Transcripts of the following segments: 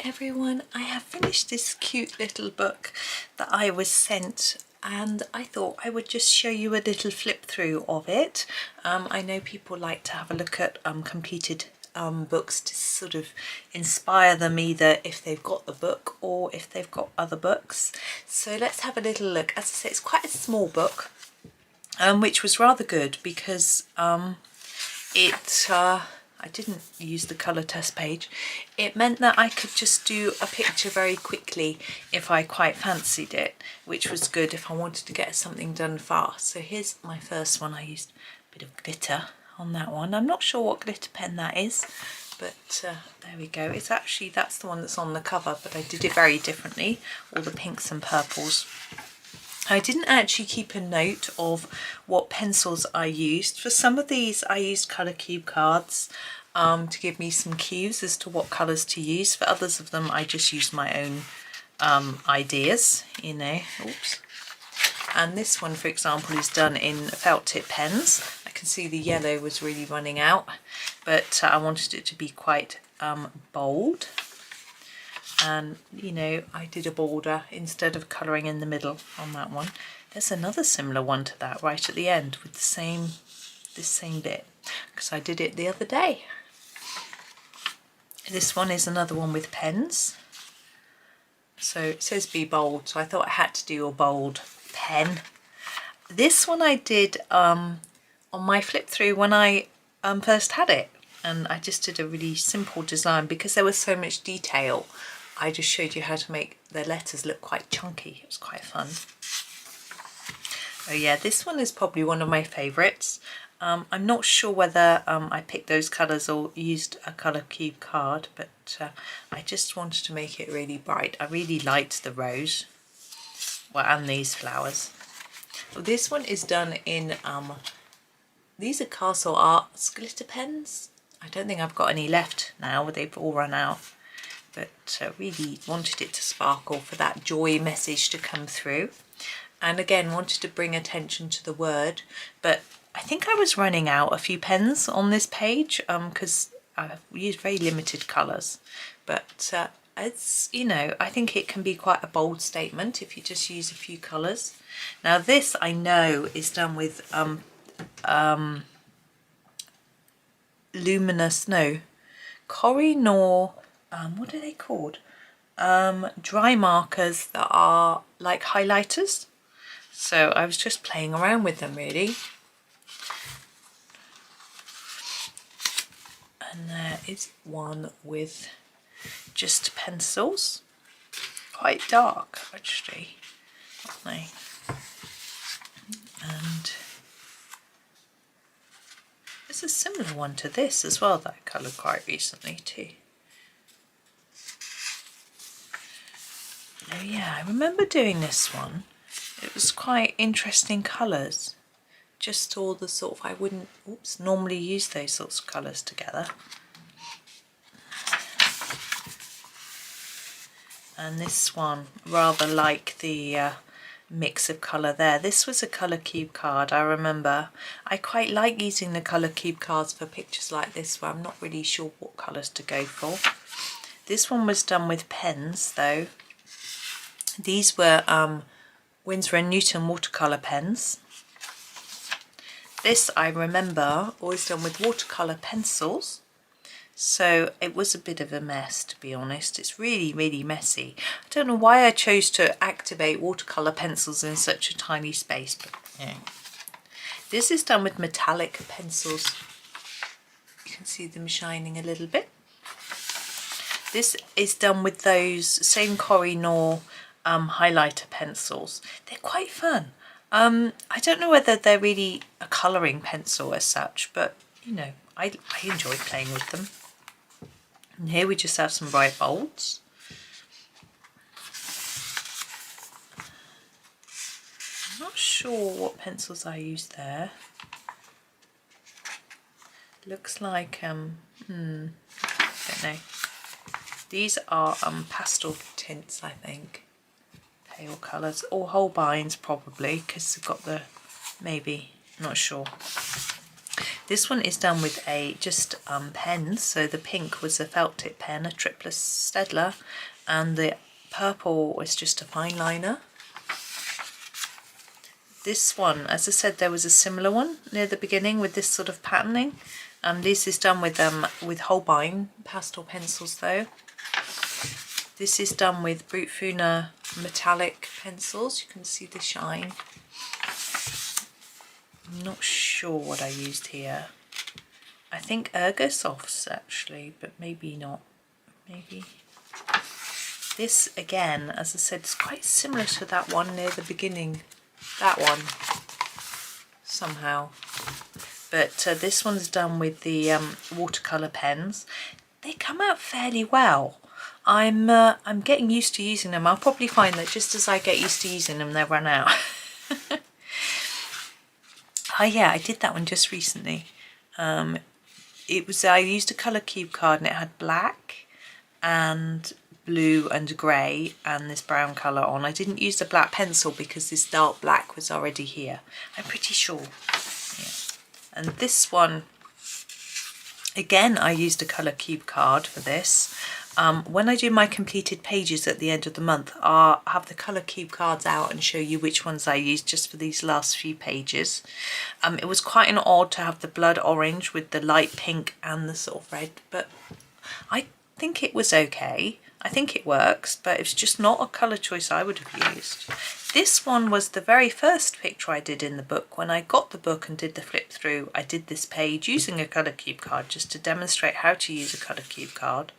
everyone, I have finished this cute little book that I was sent, and I thought I would just show you a little flip through of it. I know people like to have a look at completed books to sort of inspire them, either if they've got the book or if they've got other books. So let's have a little look. As I say, it's quite a small book, which was rather good because I didn't use the colour test page. It meant that I could just do a picture very quickly if I quite fancied it, which was good if I wanted to get something done fast. So here's my first one. I used a bit of glitter on that one. I'm not sure what glitter pen that is, but there we go. It's actually, that's the one that's on the cover, but I did it very differently, all the pinks and purples. I didn't actually keep a note of what pencils I used. For some of these I used colour cube cards to give me some cues as to what colours to use. For others of them I just used my own ideas, you know. Oops. And this one, for example, is done in felt tip pens. I can see the yellow was really running out, but I wanted it to be quite bold. And you know, I did a border instead of colouring in the middle on that one. There's another similar one to that right at the end with this same bit, because I did it the other day. This one is another one with pens. So it says be bold, so I thought I had to do a bold pen. This one I did on my flip through when I first had it, and I just did a really simple design because there was so much detail. I just showed you how to make the letters look quite chunky. It was quite fun. Oh yeah, this one is probably one of my favourites. I'm not sure whether I picked those colours or used a colour cube card, but I just wanted to make it really bright. I really liked the rose, well, and these flowers. Well, this one is done in, these are Castle Arts glitter pens. I don't think I've got any left now, they've all run out. But really wanted it to sparkle for that joy message to come through, and again wanted to bring attention to the word. But I think I was running out a few pens on this page because I've used very limited colours, but it's, you know, I think it can be quite a bold statement if you just use a few colours. Now this I know is done with Koh-i-Noor, what are they called? Dry markers that are like highlighters. So I was just playing around with them really. And there is one with just pencils. Quite dark actually, aren't they? And there's a similar one to this as well that I coloured quite recently too. Oh yeah, I remember doing this one. It was quite interesting colours. Just all the sort of, I wouldn't normally use those sorts of colours together. And this one, rather like the mix of colour there. This was a colour cube card, I remember. I quite like using the colour cube cards for pictures like this where I'm not really sure what colours to go for. This one was done with pens though. These were Winsor & Newton watercolour pens. This I remember always done with watercolour pencils. So it was a bit of a mess, to be honest. It's really, really messy. I don't know why I chose to activate watercolour pencils in such a tiny space, but yeah. This is done with metallic pencils. You can see them shining a little bit. This is done with those same Koh-i-Noor highlighter pencils. They're quite fun. I don't know whether they're really a colouring pencil as such, but you know, I enjoy playing with them. And here we just have some bright bolds. I'm not sure what pencils I used there. Looks like don't know. These are pastel tints, I think. Pale colours, or Holbeins probably, because they've got the, maybe, not sure. This one is done with just pens. So the pink was a felt tip pen, a Triplus Staedtler, and the purple was just a fine liner. This one, as I said, there was a similar one near the beginning with this sort of patterning. This is done with Holbein pastel pencils though. This is done with Brut Funa metallic pencils. You can see the shine. I'm not sure what I used here. I think Ergosofts actually, but maybe not. Maybe. This again, as I said, is quite similar to that one near the beginning. That one, somehow. But this one's done with the watercolour pens. They come out fairly well. I'm getting used to using them. I'll probably find that just as I get used to using them, they run out. Oh yeah, I did that one just recently. I used a colour cube card and it had black and blue and grey and this brown colour on. I didn't use the black pencil because this dark black was already here. I'm pretty sure. Yeah. And this one, again, I used a colour cube card for this. When I do my completed pages at the end of the month, I'll have the colour cube cards out and show you which ones I used just for these last few pages. It was quite an odd to have the blood orange with the light pink and the sort of red, but I think it was okay. I think it works, but it's just not a colour choice I would have used. This one was the very first picture I did in the book. When I got the book and did the flip through, I did this page using a colour cube card just to demonstrate how to use a colour cube card.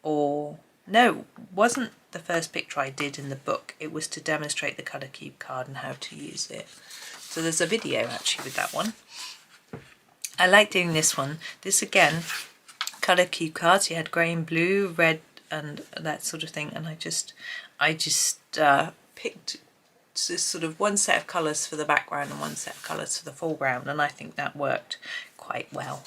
Or no, wasn't the first picture I did in the book. It was to demonstrate the colour cube card and how to use it. So there's a video actually with that one. I like doing this one. This again, colour cube cards. You had grey and blue, red and that sort of thing. And I just picked this sort of one set of colours for the background and one set of colours for the foreground. And I think that worked quite well.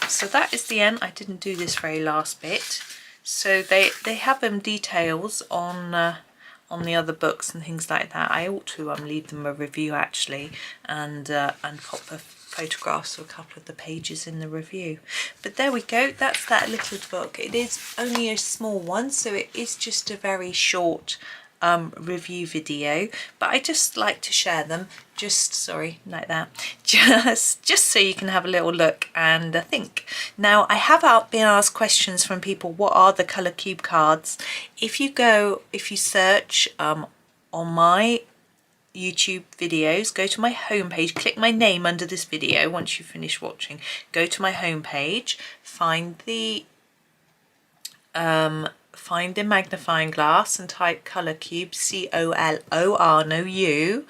So that is the end. I didn't do this very last bit. So they have details on the other books and things like that. I ought to leave them a review actually, and pop the photographs of a couple of the pages in the review. But there we go. That's that little book. It is only a small one, so it is just a very short review video, but I just like to share them just like that, just so you can have a little look and think. Now I have been asked questions from people, what are the colour cube cards? If you search on my YouTube videos, go to my homepage, click my name under this video. Once you finish watching, go to my homepage, find the magnifying glass and type colour cube, COLOR, no U,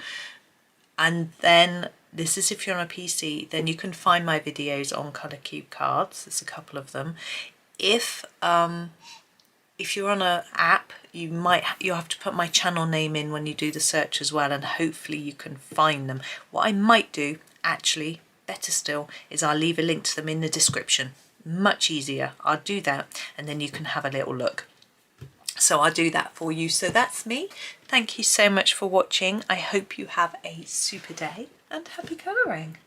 and then this is if you're on a PC, then you can find my videos on colour cube cards. There's a couple of them. If you're on an app, you'll have to put my channel name in when you do the search as well, and hopefully you can find them. What I might do, actually, better still, is I'll leave a link to them in the description. Much easier. I'll do that and then you can have a little look. So I'll do that for you. So that's me. Thank you so much for watching. I hope you have a super day and happy colouring.